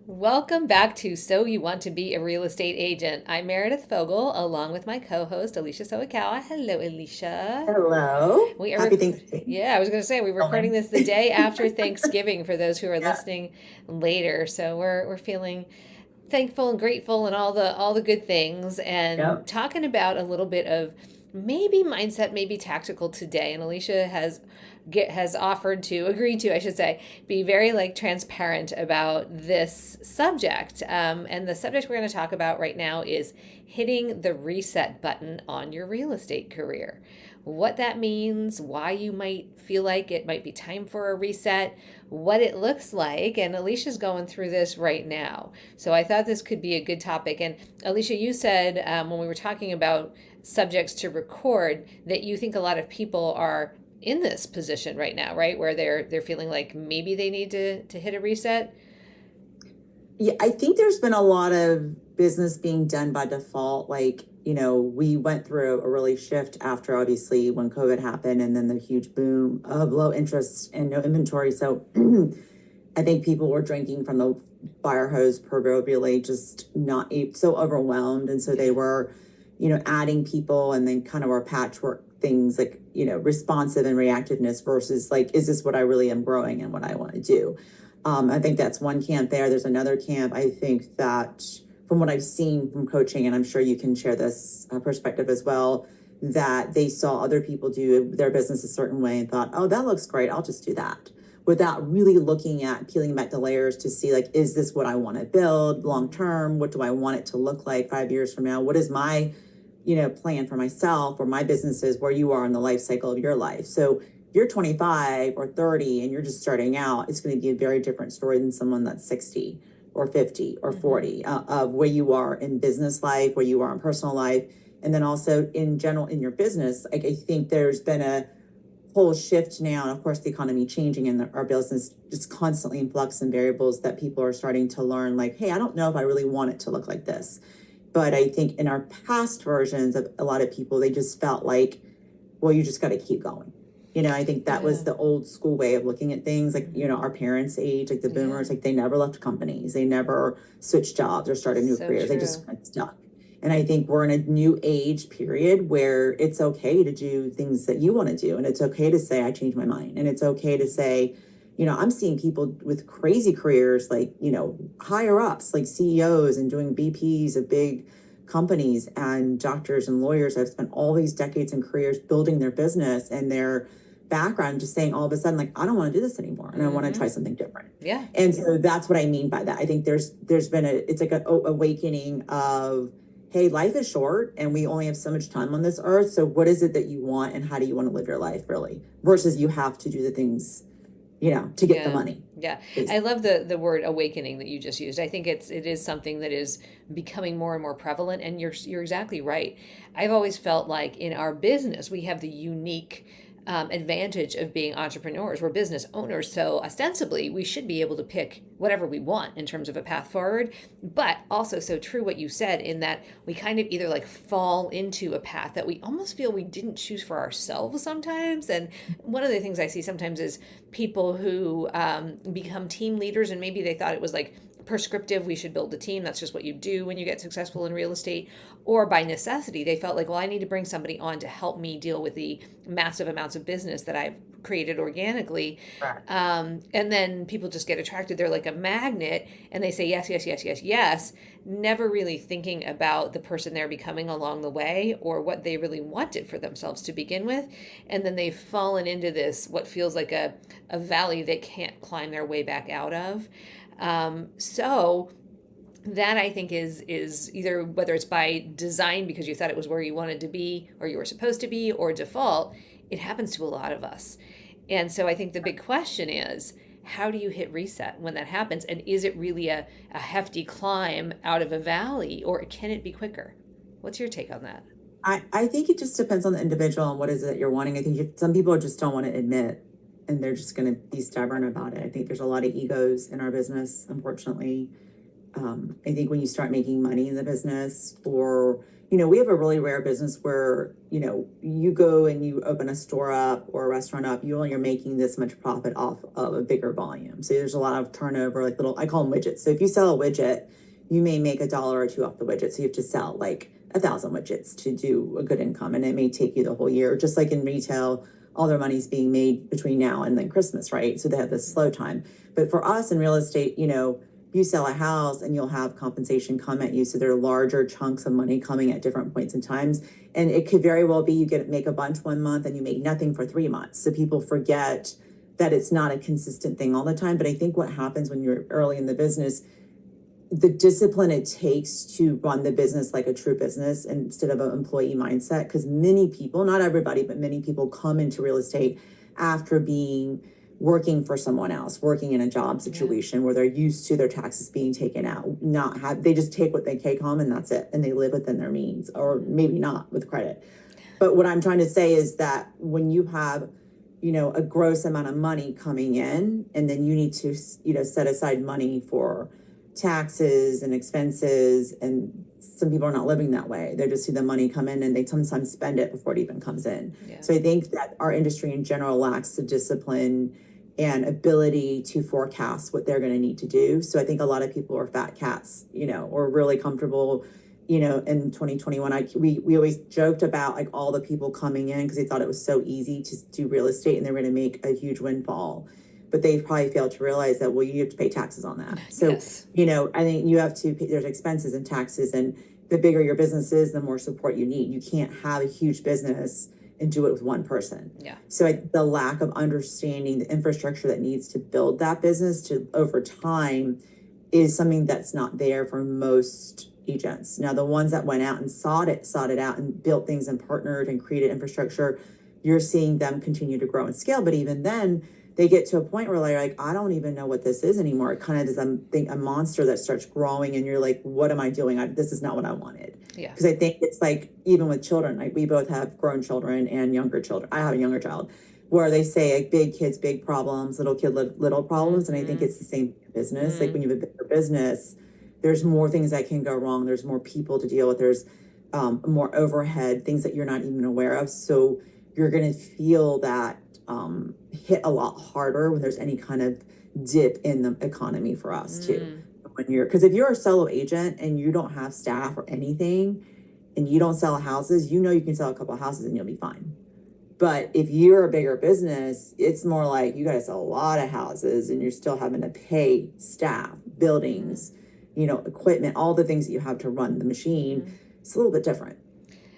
Welcome back to So You Want to Be a Real Estate Agent. I'm Meredith Fogel, along with my co-host Alicia Soekawa. Hello, Alicia. Hello. We are Happy Thanksgiving. yeah, I was going to say we're recording Gentlemen. this the day after Thanksgiving for those who are Yeah. listening later. So we're feeling thankful and grateful and all the good things and Yep. talking about a little bit of maybe mindset, maybe tactical today. And Alicia has offered to agreed to, I should say, be very like transparent about this subject. And the subject we're going to talk about right now is hitting the reset button on your real estate career. What that means, why you might feel like it might be time for a reset, what it looks like. And Alicia's going through this right now. So I thought this could be a good topic. And Alicia, you said when we were talking about subjects to record that you think a lot of people are in this position right now, right? Where they're feeling like maybe they need to hit a reset. Yeah, I think there's been a lot of business being done by default. We went through a really shift after obviously when COVID happened and then the huge boom of low interest and no inventory. So I think people were drinking from the fire hose proverbially, just not so overwhelmed. And so they Yeah. were, adding people and then kind of our patchwork things like, responsive and reactiveness versus like, is this what I really am growing and what I want to do? I think that's one camp there. There's another camp. I think that from what I've seen from coaching, and I'm sure you can share this perspective as well, that they saw other people do their business a certain way and thought, oh, that looks great. I'll just do that without really looking at peeling back the layers to see like, is this what I want to build long term? What do I want it to look like 5 years from now? What is my, plan for myself or my businesses where you are in the life cycle of your life? So you're 25 or 30 and you're just starting out, it's going to be a very different story than someone that's 60 or 50 or Mm-hmm. 40 of where you are in business life, where you are in personal life. And then also in general, in your business, like I think there's been a whole shift now. And of course, the economy changing and our business just constantly in flux and variables that people are starting to learn like, hey, I don't know if I really want it to look like this. But I think in our past versions of a lot of people, they just felt like, well, you just got to keep going. I think that Yeah. was the old school way of looking at things. Like, Mm-hmm. our parents' age, like the Yeah. boomers, like they never left companies. They never switched jobs or started new So careers. They true. just got stuck. And I think we're in a new age period where it's okay to do things that you want to do. And it's okay to say, I changed my mind. And it's okay to say, I'm seeing people with crazy careers, like, higher ups, like CEOs and doing BPs of big companies and doctors and lawyers have spent all these decades and careers building their business and their background, just saying all of a sudden, like, I don't want to do this anymore and I want to Mm-hmm. try something different. Yeah. And so that's what I mean by that. I think there's been it's like an awakening of, hey, life is short and we only have so much time on this earth. So what is it that you want and how do you want to live your life really? Versus you have to do the things, to get the Yeah. money, Yeah. I basically. love the word awakening that you just used. I think it is something that is becoming more and more prevalent, and you're exactly right. I've always felt like in our business we have the unique advantage of being entrepreneurs. We're business owners, so ostensibly we should be able to pick whatever we want in terms of a path forward. But also, so true what you said in that we kind of either like fall into a path that we almost feel we didn't choose for ourselves sometimes. And one of the things I see sometimes is people who become team leaders, and maybe they thought it was like prescriptive, we should build a team, that's just what you do when you get successful in real estate, or by necessity they felt like, well, I need to bring somebody on to help me deal with the massive amounts of business that I've created organically. Right. And then people just get attracted, they're like a magnet, and they say yes, yes, yes, yes, yes, never really thinking about the person they're becoming along the way or what they really wanted for themselves to begin with. And then they've fallen into this what feels like a valley they can't climb their way back out of. So that I think is either whether it's by design because you thought it was where you wanted to be or you were supposed to be, or default, it happens to a lot of us. And so I think the big question is, how do you hit reset when that happens? And is it really a hefty climb out of a valley, or can it be quicker? What's your take on that? I think it just depends on the individual and what is it that you're wanting. I think some people just don't want to admit and they're just going to be stubborn about it. I think there's a lot of egos in our business, unfortunately. I think when you start making money in the business, or, you know, we have a really rare business where, you know, you go and you open a store up or a restaurant up, you're making this much profit off of a bigger volume. So there's a lot of turnover, like little, I call them widgets. So if you sell a widget, you may make $1 or $2 off the widget. So you have to sell like 1,000 widgets to do a good income. And it may take you the whole year. Just like in retail, all their money's being made between now and then Christmas, right? So they have this slow time. But for us in real estate, you know, you sell a house and you'll have compensation come at you. So there are larger chunks of money coming at different points in times. And it could very well be you make a bunch one month and you make nothing for 3 months. So people forget that it's not a consistent thing all the time. But I think what happens when you're early in the business, the discipline it takes to run the business like a true business instead of an employee mindset, because many people, not everybody, but many people come into real estate after working for someone else, working in a job situation where they're used to their taxes being taken out, they just take what they take home and that's it. And they live within their means, or maybe not with credit. But what I'm trying to say is that when you have, you know, a gross amount of money coming in, and then you need to, you know, set aside money for taxes and expenses, and some people are not living that way. They just see the money come in and they sometimes spend it before it even comes in. So I think that our industry in general lacks the discipline and ability to forecast what they're going to need to do. So I think a lot of people are fat cats, you know, or really comfortable, you know. In 2021, we always joked about like all the people coming in because they thought it was so easy to do real estate and they're going to make a huge windfall. But they probably failed to realize that, well, you have to pay taxes on that. So, you know, I think you have to pay, there's expenses and taxes, and the bigger your business is, the more support you need. You can't have a huge business and do it with one person. So the lack of understanding the infrastructure that needs to build that business to over time is something that's not there for most agents. Now, the ones that went out and sought it out and built things and partnered and created infrastructure, you're seeing them continue to grow and scale. But even then, they get to a point where they're like, I don't even know what this is anymore. It kind of is a monster that starts growing, and you're like, what am I doing? This is not what I wanted. Because I think it's like, even with children, like we both have grown children and younger children. I have a younger child, where they say like big kids, big problems, little kid, little problems. And I think it's the same business. Like when you have a bigger business, there's more things that can go wrong. There's more people to deal with. There's more overhead, things that you're not even aware of. So you're going to feel that hit a lot harder when there's any kind of dip in the economy for us too. Because if you're a solo agent and you don't have staff or anything, and you don't sell houses, you know you can sell a couple of houses and you'll be fine. But if you're a bigger business, it's more like you got to sell a lot of houses, and you're still having to pay staff, buildings, you know, equipment, all the things that you have to run the machine. It's a little bit different.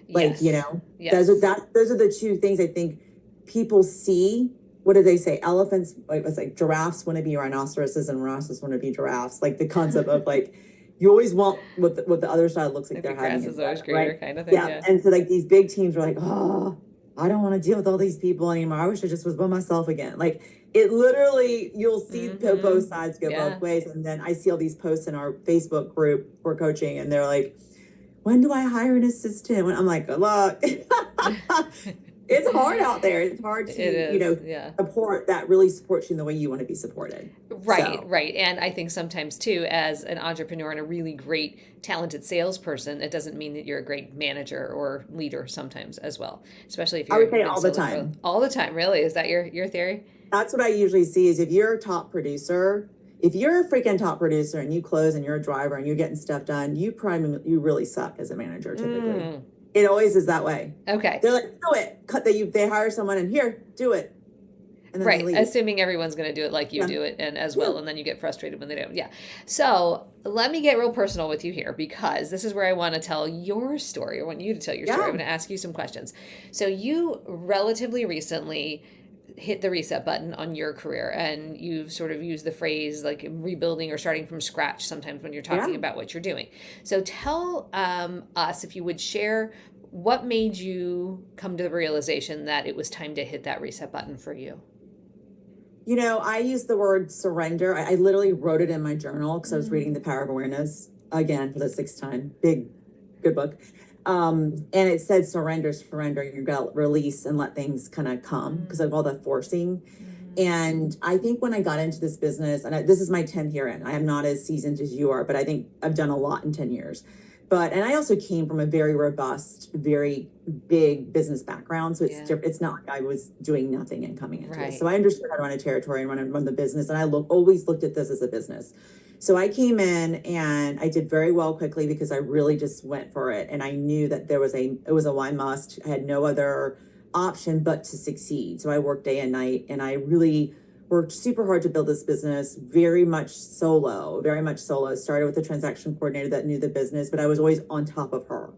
Like, you know, those are the two things I think people see. What do they say? Elephants, like it's like giraffes want to be rhinoceroses and rhinoceroses want to be giraffes. Like the concept of like, you always want what the other side looks like they're having. Grass is always greener, right? Kind of thing. And so like these big teams are like, oh, I don't want to deal with all these people anymore. I wish I just was by myself again. Like it literally, you'll see both sides go both ways. And then I see all these posts in our Facebook group for coaching, and they're like, when do I hire an assistant? When I'm like, good luck. It's hard out there. It's hard to, you know, support that really supports you in the way you want to be supported. Right. And I think sometimes too, as an entrepreneur and a really great, talented salesperson, it doesn't mean that you're a great manager or leader sometimes as well. Especially if you're— I would say all the time. All the time, really? Is that your theory? That's what I usually see is if you're a top producer, if you're a freaking top producer and you close and you're a driver and you're getting stuff done, you really suck as a manager typically. It always is that way. Okay. They're like, do it. They hire someone and here, do it. And then they leave. Assuming everyone's going to do it like you do it and as well. And then you get frustrated when they don't. So let me get real personal with you here, because this is where I want to tell your story. I want you to tell your story. I'm going to ask you some questions. So you relatively recently hit the reset button on your career, and you've sort of used the phrase like rebuilding or starting from scratch sometimes when you're talking about what you're doing. So tell us, if you would share, what made you come to the realization that it was time to hit that reset button for you? You know, I use the word surrender. I literally wrote it in my journal because I was reading The Power of Awareness again for the 6th time. Good book. And it said surrender. You got to release and let things kind of come because of all the forcing. And I think when I got into this business, and this is my 10th year in, I am not as seasoned as you are, but I think I've done a lot in 10 years. And I also came from a very robust, very big business background. So Yeah. it's not like I was doing nothing and coming into Right. it. So I understood how to run a territory and run the business. And I always looked at this as a business. So I came in and I did very well quickly because I really just went for it. And I knew that it was a why must. I had no other option but to succeed. So I worked day and night, and I really worked super hard to build this business, very much solo. Started with a transaction coordinator that knew the business, but I was always on top of her.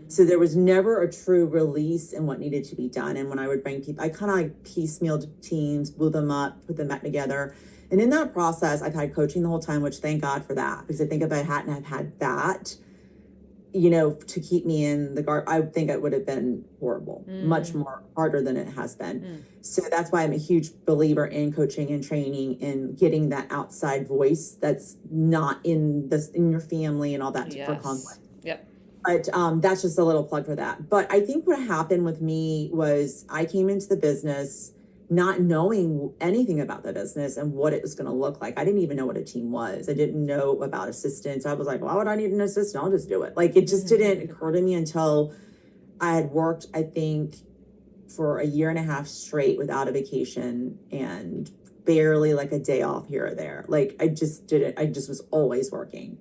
So there was never a true release in what needed to be done. And when I would bring people, I kind of like piecemealed teams, blew them up, put them back together. And in that process, I've had coaching the whole time, which thank God for that, because I think if I hadn't have had that, to keep me in the guard, I think it would have been horrible, much more harder than it has been. So that's why I'm a huge believer in coaching and training and getting that outside voice that's not in your family and all that for conflict. Yep. But that's just a little plug for that. But I think what happened with me was I came into the business not knowing anything about the business and what it was going to look like. I didn't even know what a team was. I didn't know about assistants. I was like, why would I need an assistant? I'll just do it. Like, it just didn't occur to me until I had worked, I think, for a year and a half straight without a vacation and barely like a day off here or there. Like, I just was always working.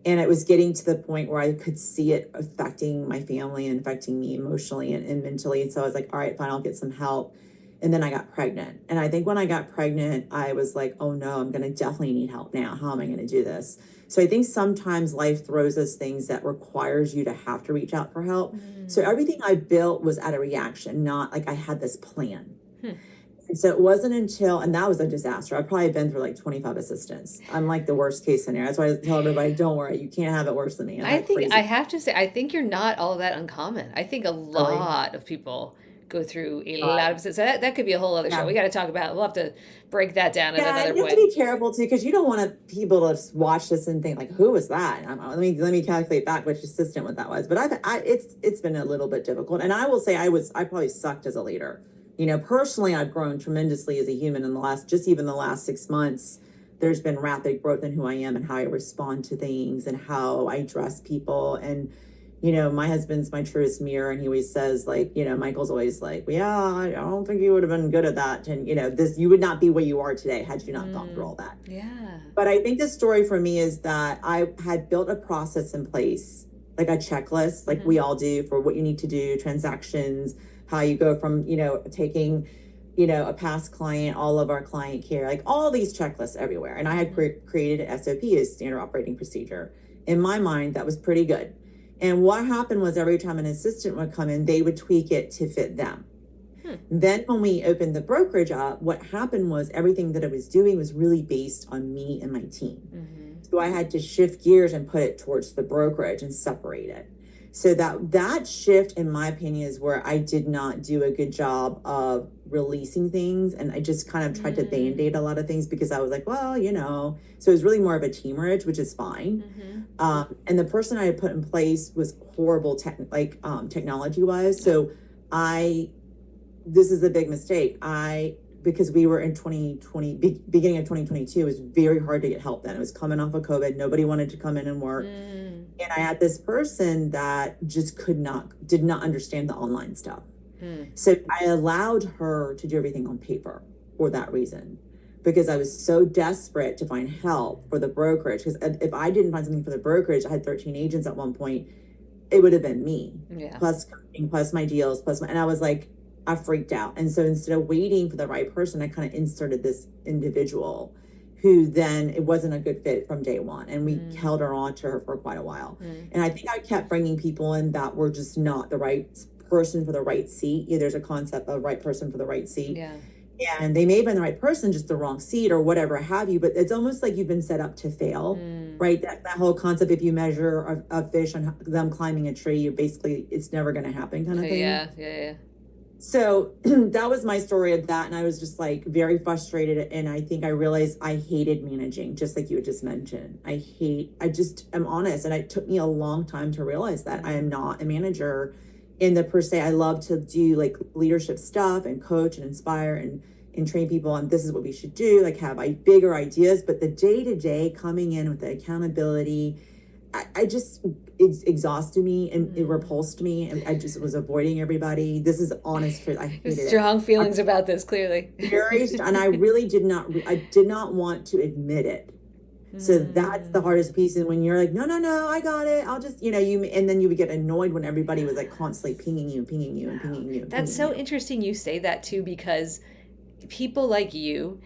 And it was getting to the point where I could see it affecting my family and affecting me emotionally and mentally. So I was like, all right, fine, I'll get some help. And then I got pregnant. And I think when I got pregnant, I was like, oh no, I'm going to definitely need help now. How am I going to do this? So I think sometimes life throws us things that requires you to have to reach out for help. So everything I built was out of reaction, not like I had this plan. And so it wasn't until, and that was a disaster. I've probably been through like 25 assistants. I'm like the worst case scenario. That's why I tell everybody, don't worry, you can't have it worse than me. I think I have to say, I think you're not all that uncommon. I think a lot of people go through a lot of, so that could be a whole other show. We got to talk about, we'll have to break that down at another point. You have to be careful too, because you don't want people to watch this and think like, who was that? Let me calculate back which assistant what that was. But it's been a little bit difficult. And I will say I probably sucked as a leader. Personally, I've grown tremendously as a human in the last 6 months. There's been rapid growth in who I am and how I respond to things and how I address people. And, my husband's my truest mirror. And he always says, like, Michael's always like, yeah, I don't think you would have been good at that. And, you would not be where you are today had you not gone through all that. Yeah. But I think the story for me is that I had built a process in place, like a checklist, like we all do, for what you need to do, transactions, how you go from, taking, a past client, all of our client care, like all these checklists everywhere. And I had created an SOP, a standard operating procedure. In my mind, that was pretty good. And what happened was every time an assistant would come in, they would tweak it to fit them. Then when we opened the brokerage up, what happened was everything that I was doing was really based on me and my team. So I had to shift gears and put it towards the brokerage and separate it. So that shift, in my opinion, is where I did not do a good job of releasing things. And I just kind of tried to band-aid a lot of things because I was like, well, so it was really more of a teamerage, which is fine. And the person I had put in place was horrible technology-wise. So this is a big mistake. Because we were in 2020, beginning of 2022, it was very hard to get help then. It was coming off of COVID. Nobody wanted to come in and work. And I had this person that just did not understand the online stuff. So I allowed her to do everything on paper for that reason, because I was so desperate to find help for the brokerage. Because if I didn't find something for the brokerage, I had 13 agents at one point, it would have been me. Plus coaching, plus my deals, and I was like, I freaked out. And so instead of waiting for the right person, I kind of inserted this individual who then it wasn't a good fit from day one. And we held her on to her for quite a while. And I think I kept bringing people in that were just not the right person for the right seat. There's a concept of right person for the right seat. And they may have been the right person, just the wrong seat or whatever have you. But it's almost like you've been set up to fail, right? That whole concept, if you measure a fish on them climbing a tree, it's never going to happen kind of thing. Yeah. So that was my story of that. And I was just like very frustrated. And I think I realized I hated managing, just like you had just mentioned. I'm honest. And it took me a long time to realize that I am not a manager in the per se. I love to do like leadership stuff and coach and inspire and, and train people on this is what we should do, like have bigger ideas. But the day to day coming in with the accountability, I just, it's exhausted me and it repulsed me. And I just was avoiding everybody. This is honest truth. I hated it. Strong feelings about this, clearly. And I really I did not want to admit it. So that's the hardest piece. And when you're like, no, no, no, I got it. I'll just, and then you would get annoyed when everybody was like constantly pinging you, pinging you, and pinging you. That's so interesting you say that too, because people like you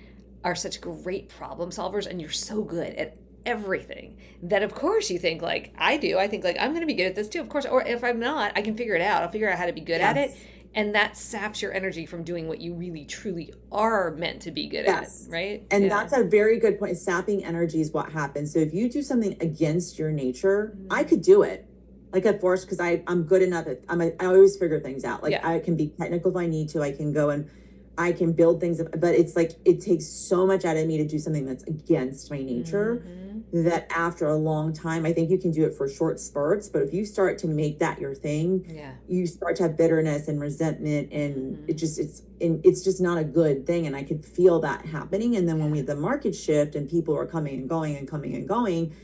are such great problem solvers and you're so good at everything that of course you think like I do. I think like I'm going to be good at this too, of course. Or if I'm not, I can figure it out. I'll figure out how to be good at it. And that saps your energy from doing what you really truly are meant to be good at, right? And that's a very good point. Sapping energy is what happens. So if you do something against your nature, I could do it. Like at first, because I'm good enough at, I always figure things out. Like I can be technical if I need to. I can go and I can build things, but it's like it takes so much out of me to do something that's against my nature that after a long time, I think you can do it for short spurts. But if you start to make that your thing, you start to have bitterness and resentment, and it's just not a good thing. And I could feel that happening. And then when we had the market shift and people were coming and going and coming and going,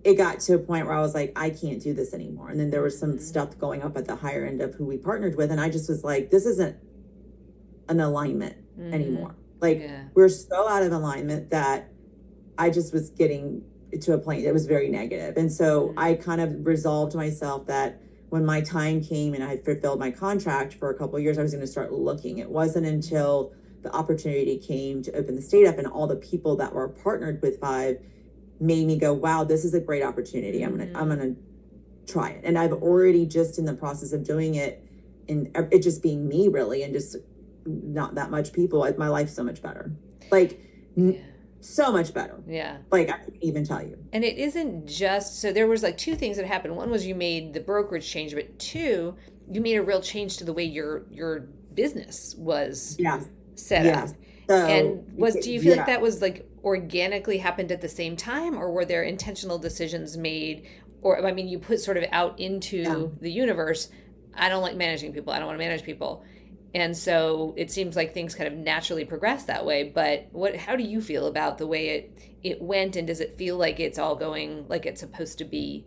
it got to a point where I was like, I can't do this anymore. And then there was some stuff going up at the higher end of who we partnered with, and I just was like, this isn't an alignment anymore. Like we're so out of alignment that I just was getting to a point that was very negative. And so I kind of resolved myself that when my time came and I had fulfilled my contract for a couple of years, I was going to start looking. It wasn't until the opportunity came to open the state up and all the people that were partnered with Five made me go, wow, this is a great opportunity. I'm gonna try it. And I've already just in the process of doing it, and it just being me really, and just not that much people, my life's so much better. Like so much better. Like I can't even tell you. And it isn't just, so there was like two things that happened. One was you made the brokerage change, but two, you made a real change to the way your business was set up. So, and do you feel like that was like organically happened at the same time, or were there intentional decisions made? Or I mean, you put sort of out into the universe, I don't like managing people. I don't want to manage people. And so it seems like things kind of naturally progress that way. But how do you feel about the way it went, and does it feel like it's all going like it's supposed to be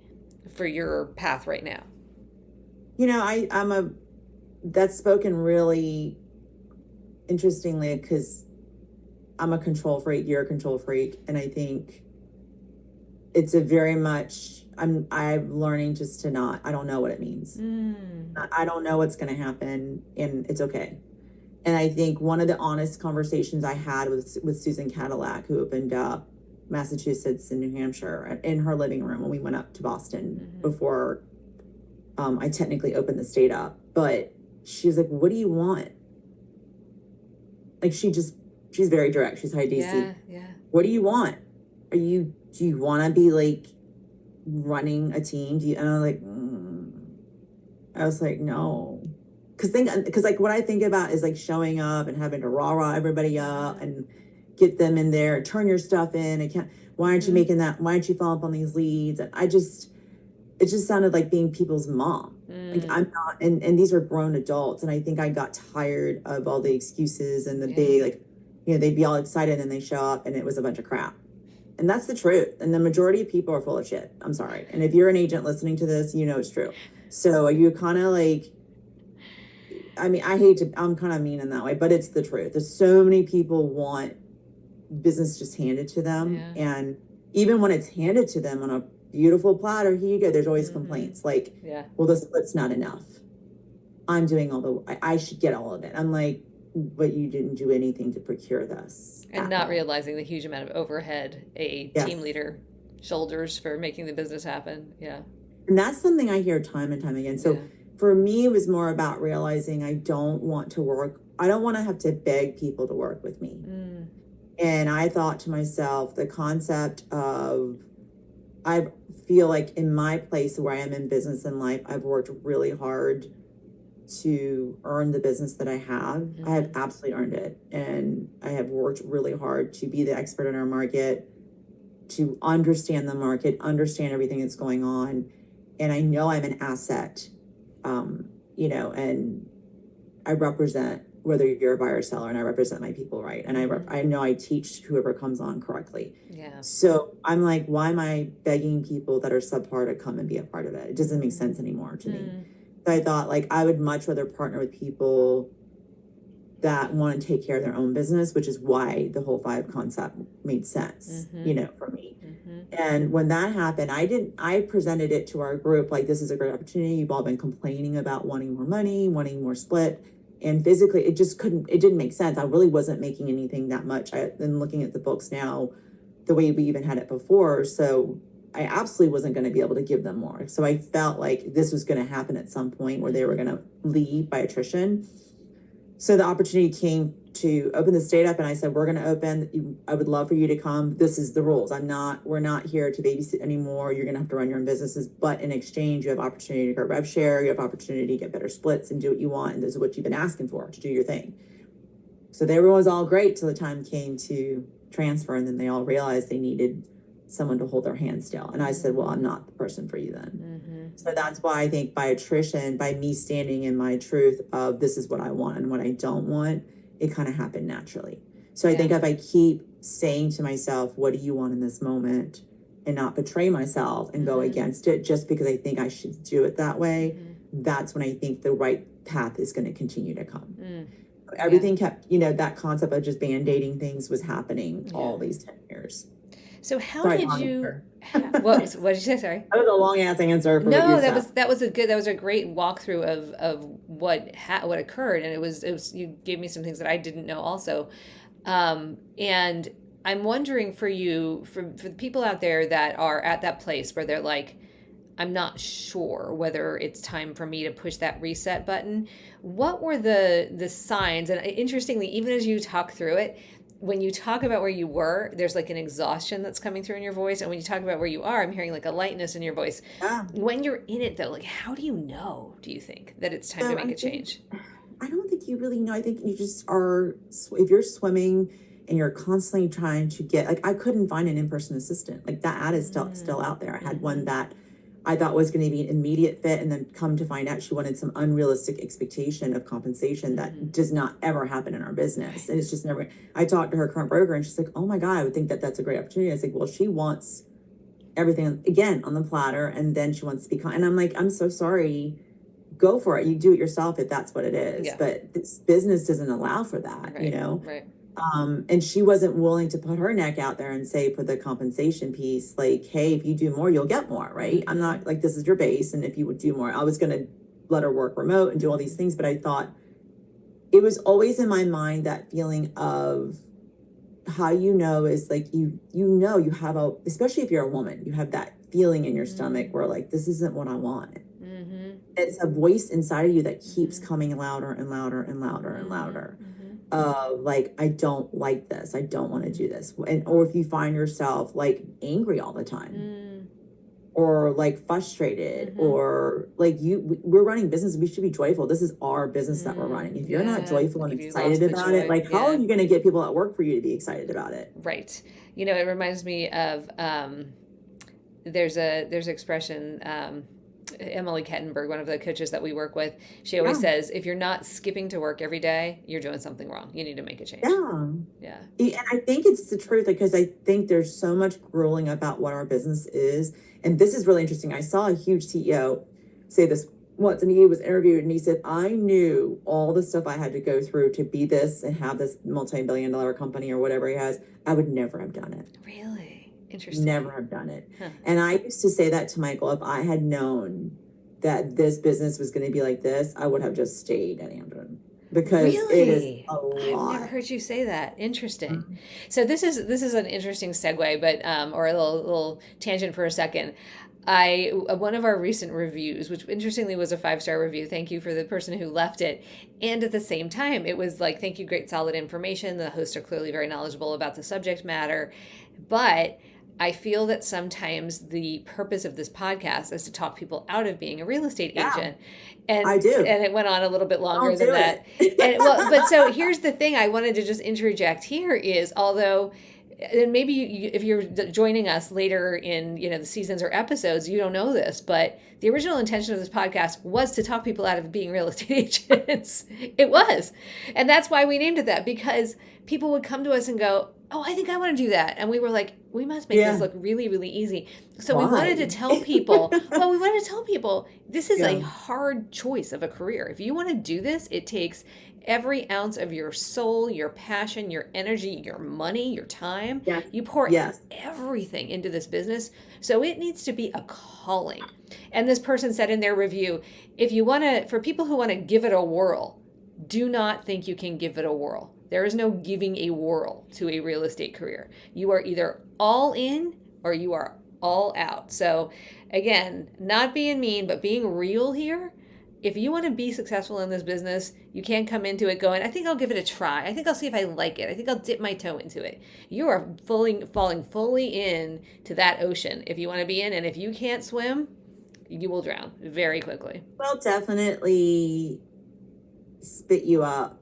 for your path right now? That's spoken really interestingly, because I'm a control freak, you're a control freak. And I think it's a very much, I'm learning just to not, I don't know what it means. I don't know what's going to happen, and it's okay. And I think one of the honest conversations I had with Susan Cadillac, who opened up Massachusetts and New Hampshire, in her living room when we went up to Boston before I technically opened the state up. But she was like, what do you want? Like she's very direct. She's high DC. What do you want? Do you want to be like running a team? And I was like, no. Because like what I think about is like showing up and having to rah everybody up and get them in there, turn your stuff in. Why aren't you making that? Why aren't you following up on these leads? And it just sounded like being people's mom. Like I'm not, and these are grown adults. And I think I got tired of all the excuses and the big, like, they'd be all excited and they show up and it was a bunch of crap. And that's the truth. And the majority of people are full of shit. I'm sorry. And if you're an agent listening to this, it's true. So you kind of like, I mean, I'm kind of mean in that way, but it's the truth. There's so many people want business just handed to them. And even when it's handed to them on a beautiful platter, here you go, there's always complaints like, well, this split's not enough. I'm doing I should get all of it. I'm like, but you didn't do anything to procure this. And not realizing the huge amount of overhead a team leader shoulders for making the business happen. And that's something I hear time and time again. So for me, it was more about realizing I don't want to have to beg people to work with me. And I thought to myself, the concept of, I feel like in my place where I am in business and life, I've worked really hard to earn the business that I have. I have absolutely earned it. And I have worked really hard to be the expert in our market, to understand the market, understand everything that's going on. And I know I'm an asset, and I represent whether you're a buyer or seller, and I represent my people right. And I know I teach whoever comes on correctly. Yeah. So I'm like, why am I begging people that are subpar to come and be a part of it? It doesn't make sense anymore to me. So I thought, like, I would much rather partner with people that want to take care of their own business, which is why the whole five concept made sense, for me. And when that happened, I presented it to our group, like, this is a great opportunity. You've all been complaining about wanting more money, wanting more split. And physically, it didn't make sense. I really wasn't making anything that much. I've been looking at the books now, the way we even had it before. So I absolutely wasn't going to be able to give them more. So I felt like this was going to happen at some point where they were going to leave by attrition. So the opportunity came to open the state up, and I said, we're going to open. I would love for you to come. This is the rules. We're not here to babysit anymore. You're going to have to run your own businesses, but in exchange, you have opportunity to go rev share. You have opportunity to get better splits and do what you want. And this is what you've been asking for, to do your thing. So everyone was all great till the time came to transfer. And then they all realized they needed someone to hold their hand still. And I said, well, I'm not the person for you then. So that's why I think by attrition, by me standing in my truth of this is what I want and what I don't want, it kind of happened naturally. So I think if I keep saying to myself, what do you want in this moment, and not betray myself and go against it just because I think I should do it that way, that's when I think the right path is going to continue to come. Everything kept, that concept of just band-aiding things was happening all these 10 years. So how did you? What did you say? Sorry. That was a long ass answer. No, that was a great walkthrough of what occurred, and it was you gave me some things that I didn't know also, and I'm wondering for you, for the people out there that are at that place where they're like, I'm not sure whether it's time for me to push that reset button. What were the signs? And interestingly, even as you talk through it, when you talk about where you were, there's like an exhaustion that's coming through in your voice. And when you talk about where you are, I'm hearing like a lightness in your voice. When you're in it though, like, how do you know, do you think, that it's time to make a change? I don't think you really know. I think you just are, if you're swimming and you're constantly trying to get, like, I couldn't find an in-person assistant. Like, that ad is still out there. I had one that I thought was going to be an immediate fit, and then come to find out she wanted some unrealistic expectation of compensation that does not ever happen in our business. And it's just never. I talked to her current broker, and she's like, oh my God, I would think that that's a great opportunity. I was like, well, she wants everything again on the platter, and then she wants to be and I'm like, I'm so sorry. Go for it. You do it yourself if that's what it is. But this business doesn't allow for that, Right. And she wasn't willing to put her neck out there and say, for the compensation piece, like, hey, if you do more, you'll get more, right? I'm not like, this is your base, and if you would do more, I was going to let her work remote and do all these things. But I thought it was always in my mind, that feeling of how is like, you have especially if you're a woman, you have that feeling in your stomach where, like, this isn't what I want. It's a voice inside of you that keeps coming louder and louder and louder and louder. Like, I don't like this. I don't want to do this. Or if you find yourself like angry all the time, or like frustrated, or like we're running business. We should be joyful. This is our business that we're running. If you're not joyful and excited about it, like, how are you going to get people that work for you to be excited about it? Right. It reminds me of, there's an expression, Emily Kettenberg, one of the coaches that we work with, she always says, if you're not skipping to work every day, you're doing something wrong. You need to make a change. Yeah. And I think it's the truth, because I think there's so much grueling about what our business is. And this is really interesting. I saw a huge CEO say this once, and he was interviewed, and he said, I knew all the stuff I had to go through to be this and have this multi-billion-dollar company or whatever he has. I would never have done it. Really? Interesting. Never have done it. And I used to say that to Michael, if I had known that this business was going to be like this, I would have just stayed at Andrew, because it is a lot. I've never heard you say that. Interesting. So this is an interesting segue, but or a little tangent for a second. One of our recent reviews, which interestingly was a 5-star review, thank you for the person who left it, and at the same time it was like, thank you, great solid information, the hosts are clearly very knowledgeable about the subject matter, but I feel that sometimes the purpose of this podcast is to talk people out of being a real estate agent. And I do. And it went on a little bit longer than that. But so here's the thing I wanted to just interject here is, although and maybe if you're joining us later in the seasons or episodes, you don't know this, but the original intention of this podcast was to talk people out of being real estate agents. It was, and that's why we named it that, because people would come to us and go, oh, I think I want to do that, and we were like, we must make this look really, really easy. So we wanted to tell people, this is a hard choice of a career. If you want to do this, it takes every ounce of your soul, your passion, your energy, your money, your time. You pour everything into this business. So it needs to be a calling. And this person said in their review, if you want to, for people who want to give it a whirl, do not think you can give it a whirl. There is no giving a whirl to a real estate career. You are either all in or you are all out. So again, not being mean, but being real here. If you want to be successful in this business, you can't come into it going, I think I'll give it a try. I think I'll see if I like it. I think I'll dip my toe into it. You are falling fully in to that ocean if you want to be in. And if you can't swim, you will drown very quickly. Well, definitely spit you out.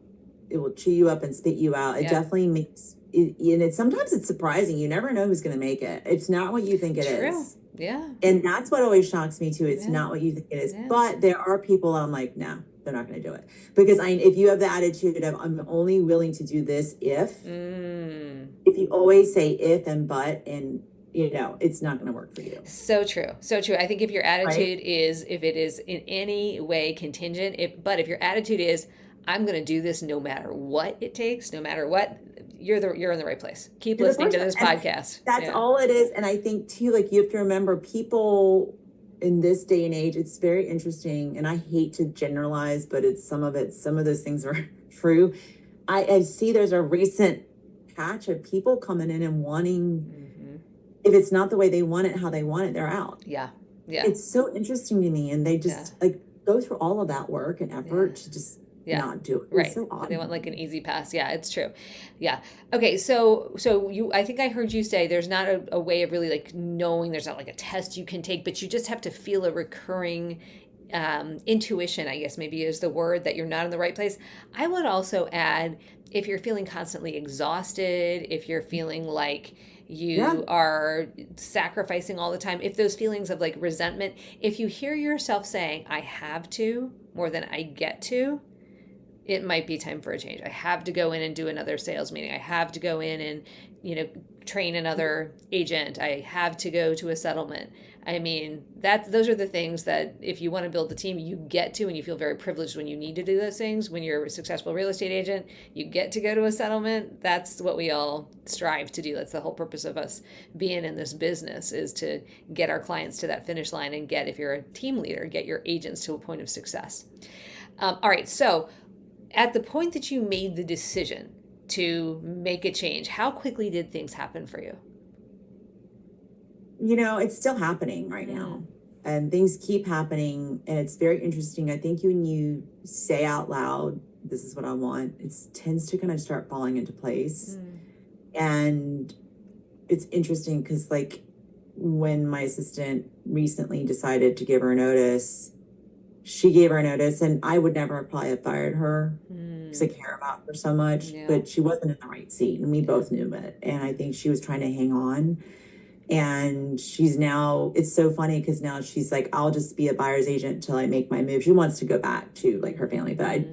It will chew you up and spit you out. It definitely makes it, and sometimes it's surprising. You never know who's going to make it. It's not what you think it is. Yeah. And that's what always shocks me too. It's not what you think it is. But there are people I'm like, no, they're not going to do it. Because if you have the attitude of I'm only willing to do this if you always say if and but, and it's not going to work for you. So true. So true. I think if your attitude is, if it is in any way contingent, if your attitude is, I'm going to do this no matter what it takes, no matter what, you're in the right place. Keep listening to this podcast. That's all it is. And I think too, like, you have to remember, people in this day and age, it's very interesting. And I hate to generalize, but some of those things are true. I see there's a recent patch of people coming in and wanting, if it's not the way they want it, how they want it, they're out. Yeah. It's so interesting to me. And they just like go through all of that work and effort to just not do it. Right. So odd. They want like an easy pass. Yeah, it's true. Yeah. Okay. So I think I heard you say there's not a way of really like knowing, there's not like a test you can take, but you just have to feel a recurring intuition, I guess maybe is the word, that you're not in the right place. I would also add, if you're feeling constantly exhausted, if you're feeling like you are sacrificing all the time, if those feelings of like resentment, if you hear yourself saying, I have to more than I get to, it might be time for a change. I have to go in and do another sales meeting. I have to go in and, train another agent. I have to go to a settlement. I mean, those are the things that if you want to build the team, you get to, and you feel very privileged when you need to do those things. When you're a successful real estate agent, you get to go to a settlement. That's what we all strive to do. That's the whole purpose of us being in this business, is to get our clients to that finish line and if you're a team leader, get your agents to a point of success. All right. So at the point that you made the decision to make a change, how quickly did things happen for you? It's still happening right now, and things keep happening. And it's very interesting. I think when you say out loud, this is what I want, it tends to kind of start falling into place. And it's interesting because, like, when my assistant recently decided to give her a notice, she gave her a notice, and I would never probably have fired her because I care about her so much, but she wasn't in the right seat, and we both knew it. And I think she was trying to hang on. And it's so funny because now she's like, I'll just be a buyer's agent until I make my move. She wants to go back to like her family, but I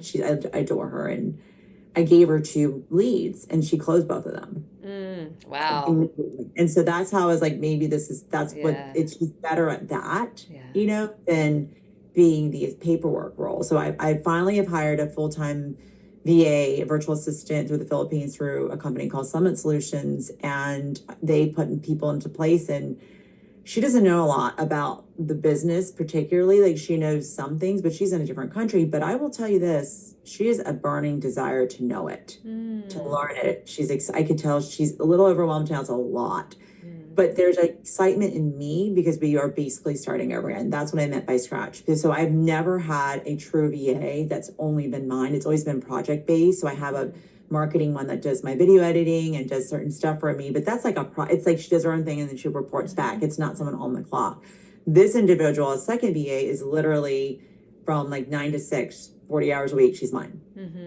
adore her. And I gave her 2 leads and she closed both of them. Wow. And so that's how I was like, maybe she's better at that, than being the paperwork role. So I finally have hired a full-time VA, a virtual assistant through the Philippines, through a company called Summit Solutions, and they put people into place. And she doesn't know a lot about the business particularly. Like, she knows some things, but she's in a different country. But I will tell you this, she has a burning desire to know it, to learn it. I could tell she's a little overwhelmed now. It's a lot. But there's an excitement in me because we are basically starting over again. That's what I meant by scratch. So I've never had a true VA that's only been mine. It's always been project-based. So I have a marketing one that does my video editing and does certain stuff for me. But that's like it's like she does her own thing and then she reports back. It's not someone on the clock. This individual, a second VA, is literally from like 9 to 6, 40 hours a week. She's mine,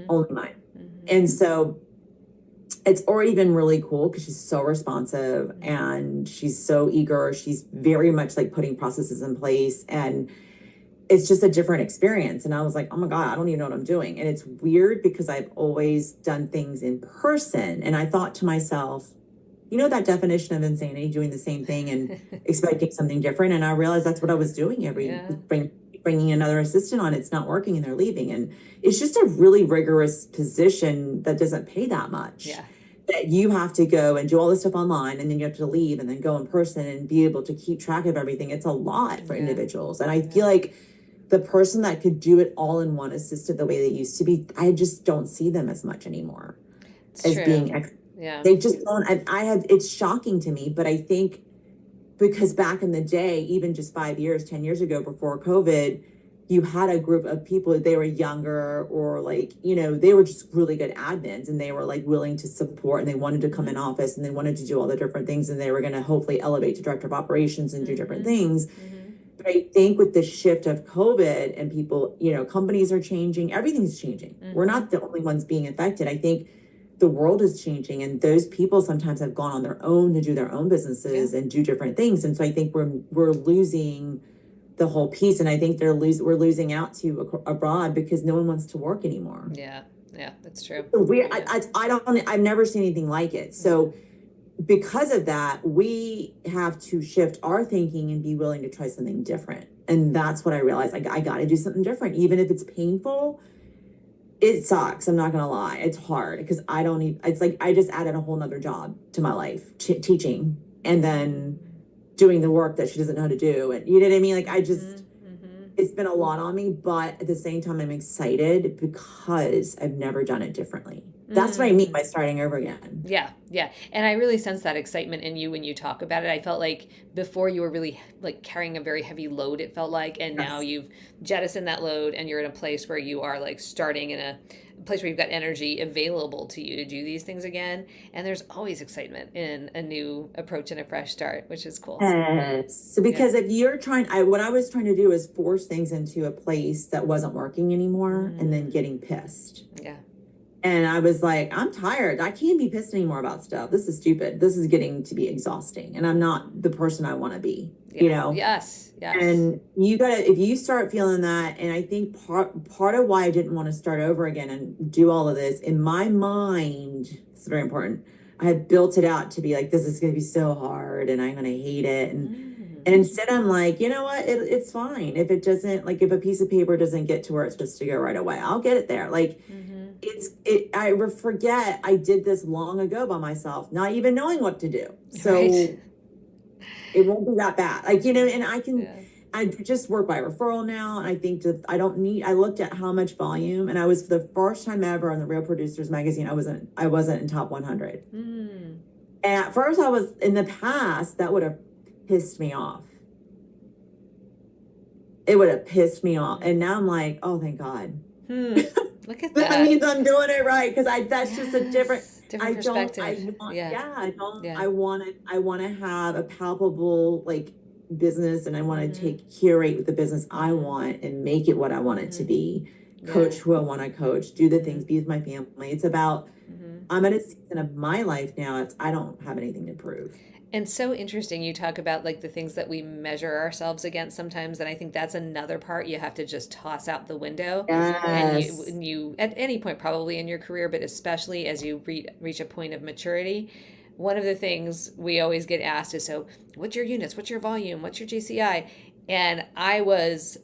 only mine. And so it's already been really cool because she's so responsive and she's so eager. She's very much like putting processes in place, and it's just a different experience. And I was like, oh my God, I don't even know what I'm doing. And it's weird because I've always done things in person. And I thought to myself, you know, that definition of insanity, doing the same thing and expecting something different. And I realized that's what I was doing Yeah. bringing another assistant on. It's not working and they're leaving. And it's just a really rigorous position that doesn't pay that much. Yeah. That you have to go and do all this stuff online, and then you have to leave and then go in person and be able to keep track of everything. It's a lot for individuals. And I feel like the person that could do it all in one assistant the way they used to be, I just don't see them as much anymore It's as true. being they just don't. I have, it's shocking to me, but I think because back in the day, even just 5 years, 10 years ago, before COVID, you had a group of people, they were younger, or like, you know, they were just really good admins, and they were like willing to support, and they wanted to come in office, and they wanted to do all the different things, and they were going to hopefully elevate to director of operations and do different things. But I think with the shift of COVID and people, you know, companies are changing, everything's changing. We're not the only ones being affected. I think the world is changing, and those people sometimes have gone on their own to do their own businesses and do different things. And so I think we're losing the whole piece, and I think we're losing out to abroad because no one wants to work anymore. Yeah, that's true. I've never seen anything like it. So because of that, we have to shift our thinking and be willing to try something different. And that's what I realized. I got to do something different, even if it's painful. It sucks. I'm not going to lie. It's hard because it's like I just added a whole nother job to my life, teaching, and then doing the work that she doesn't know how to do. And you know what I mean? Like it's been a lot on me, but at the same time, I'm excited because I've never done it differently. That's what I mean by starting over again. Yeah. And I really sense that excitement in you when you talk about it. I felt like before you were really like carrying a very heavy load, it felt like, and now you've jettisoned that load and you're in a place where you are like starting in a place where you've got energy available to you to do these things again. And there's always excitement in a new approach and a fresh start, which is cool. Yes. So because if you're what I was trying to do is force things into a place that wasn't working anymore and then getting pissed. Yeah. And I was like, I'm tired. I can't be pissed anymore about stuff. This is stupid. This is getting to be exhausting. And I'm not the person I want to be, you know? Yes. And if you start feeling that, and I think part of why I didn't want to start over again and do all of this, in my mind, it's very important, I had built it out to be like, this is going to be so hard and I'm going to hate it. And instead I'm like, you know what? It's fine. If it doesn't, like if a piece of paper doesn't get to where it's supposed to go right away, I'll get it there. Like, I forget I did this long ago by myself, not even knowing what to do. So it won't be that bad. Like, you know, and I just work by referral now. And I think I looked at how much volume, and I was, for the first time ever on the Real Producers magazine, I wasn't in top 100. And at first in the past, that would have pissed me off. It would have pissed me off. And now I'm like, oh, thank God. Look at that. That means I'm doing it right, because that's just a different perspective. I want to have a palpable like business, and I want to curate the business I want and make it what I want it to be. Coach who I want to coach, do the things, be with my family. It's about I'm at a season of my life now. I don't have anything to prove. And so interesting, you talk about like the things that we measure ourselves against sometimes, and I think that's another part you have to just toss out the window. Yes. And you at any point probably in your career, but especially as you reach a point of maturity, one of the things we always get asked is, so what's your units, what's your volume, what's your GCI? And I was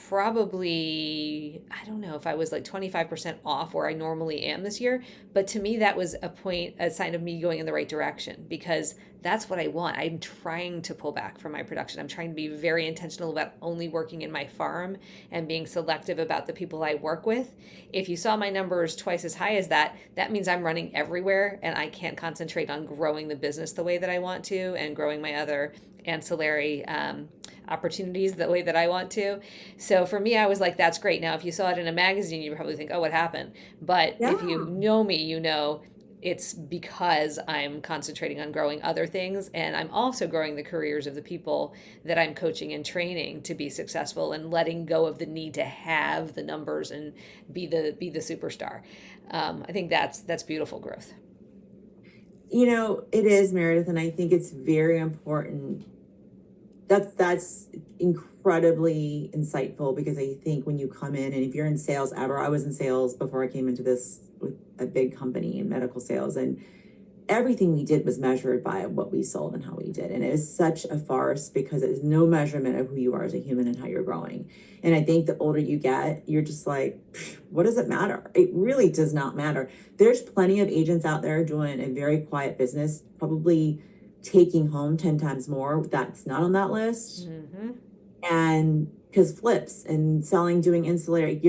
probably, I don't know if I was like 25% off where I normally am this year, but to me that was a sign of me going in the right direction, because that's what I want. I'm trying to pull back from my production. I'm trying to be very intentional about only working in my farm and being selective about the people I work with. If you saw my numbers twice as high as that, that means I'm running everywhere and I can't concentrate on growing the business the way that I want to and growing my other ancillary opportunities the way that I want to. So for me, I was like, that's great. Now, if you saw it in a magazine, you'd probably think, oh, what happened? But if you know me, you know it's because I'm concentrating on growing other things, and I'm also growing the careers of the people that I'm coaching and training to be successful, and letting go of the need to have the numbers and be the superstar. I think that's beautiful growth. It is, Meredith, and I think it's very important. That's incredibly insightful, because I think when you come in, and if you're in sales ever, I was in sales before I came into this with a big company in medical sales, and everything we did was measured by what we sold and how we did. And it is such a farce, because it is no measurement of who you are as a human and how you're growing. And I think the older you get, you're just like, what does it matter? It really does not matter. There's plenty of agents out there doing a very quiet business, probably taking home 10 times more. That's not on that list. Mm-hmm. And because flips and selling, doing ancillary,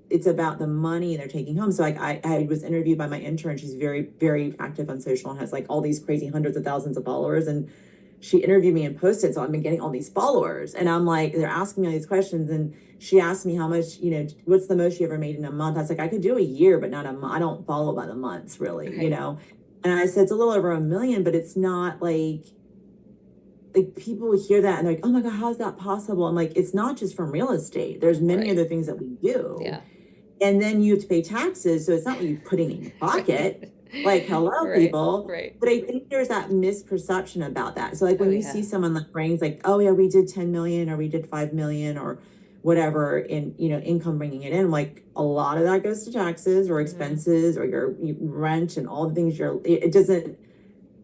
it's about the money they're taking home. So like I was interviewed by my intern. She's very, very active on social and has like all these crazy hundreds of thousands of followers. And she interviewed me and posted. So I've been getting all these followers. And I'm like, they're asking me all these questions. And she asked me how much, what's the most you ever made in a month? I was like, I could do a year, but not a month. I don't follow by the months really, Right. And I said, it's a little over 1 million, but it's not like people hear that and they're like, oh my God, how is that possible? I'm like, it's not just from real estate. There's many Right. other things that we do. Yeah. And then you have to pay taxes. So it's not like you're putting in your pocket. Like, hello, Right. people. Right. But I think there's that misperception about that. So like Oh, when you yeah. see someone like brings like, oh yeah, we did 10 million or we did 5 million or whatever in, income bringing it in, like a lot of that goes to taxes or Mm-hmm. expenses or your rent and all the things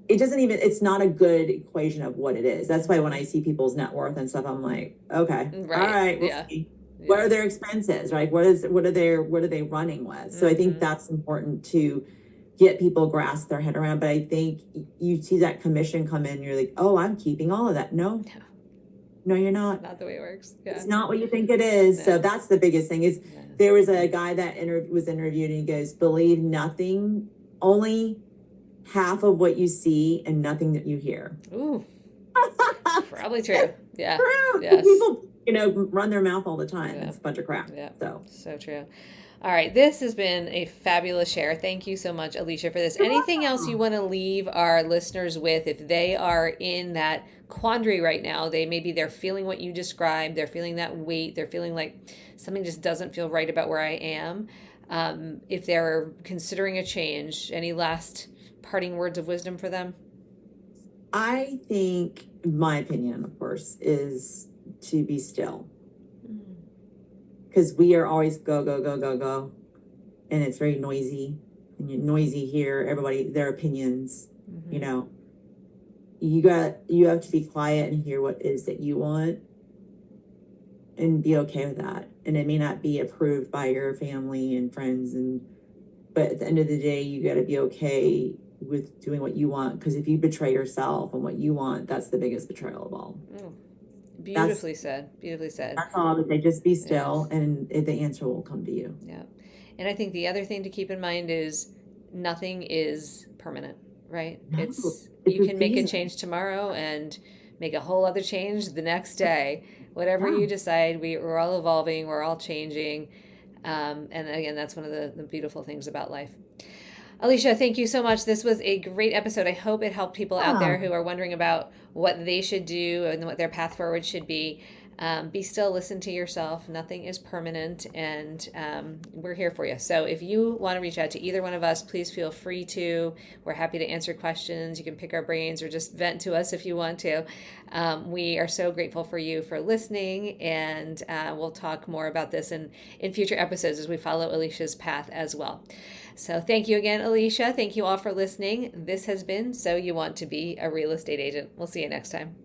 it doesn't even, it's not a good equation of what it is. That's why when I see people's net worth and stuff, I'm like, okay, all Right. right, we'll Yeah. see. What are Yeah. their expenses, right? What are they running with? So I think Mm-hmm. that's important to get people grasp their head around. But I think you see that commission come in, you're like, oh, I'm keeping all of that. No, No, no, you're it's not. not the way it works. It's Yeah. not what you think it is. So No. that's the biggest thing is No. there was a guy that was interviewed and he goes, believe nothing, only half of what you see and nothing that you hear. Ooh, probably true. Yeah. True. Yes. People, run their mouth all the time. Yeah. It's a bunch of crap. Yeah. So So true. All right. This has been a fabulous share. Thank you so much, Alicia, for this. you're Anything else you welcome. want to leave our listeners with if they are in that quandary right now? They're feeling what you described. They're feeling that weight. They're feeling like something just doesn't feel right about where I am. If they're considering a change, any last parting words of wisdom for them? I think my opinion, of course, is to be still, because we are always go, go, go, go, go. And it's very noisy, and you're noisy here, everybody, their opinions, you Mm-hmm. know, you have to be quiet and hear what it is that you want and be okay with that. And it may not be approved by your family and friends, but at the end of the day, you got to be okay with doing what you want, because if you betray yourself and what you want, that's the biggest betrayal of all. Oh, That's beautifully said. Beautifully said. that's all I would say. Just be Yes. still, and the answer will come to you. Yeah. And I think the other thing to keep in mind is nothing is permanent, right? No, It's it's you a can make a season. change tomorrow and make a whole other change the next day. Whatever Yeah. you decide, we're all evolving, we're all changing. And again, that's one of the beautiful things about life. Alicia, thank you so much. This was a great episode. I hope it helped people out Yeah. there who are wondering about what they should do and what their path forward should be. Be still, listen to yourself. Nothing is permanent, and we're here for you. So if you want to reach out to either one of us, please feel free to. We're happy to answer questions. You can pick our brains or just vent to us if you want to. We are so grateful for you for listening, and we'll talk more about this in future episodes as we follow Alicia's path as well. So thank you again, Alicia. Thank you all for listening. This has been So You Want to Be a Real Estate Agent. We'll see you next time.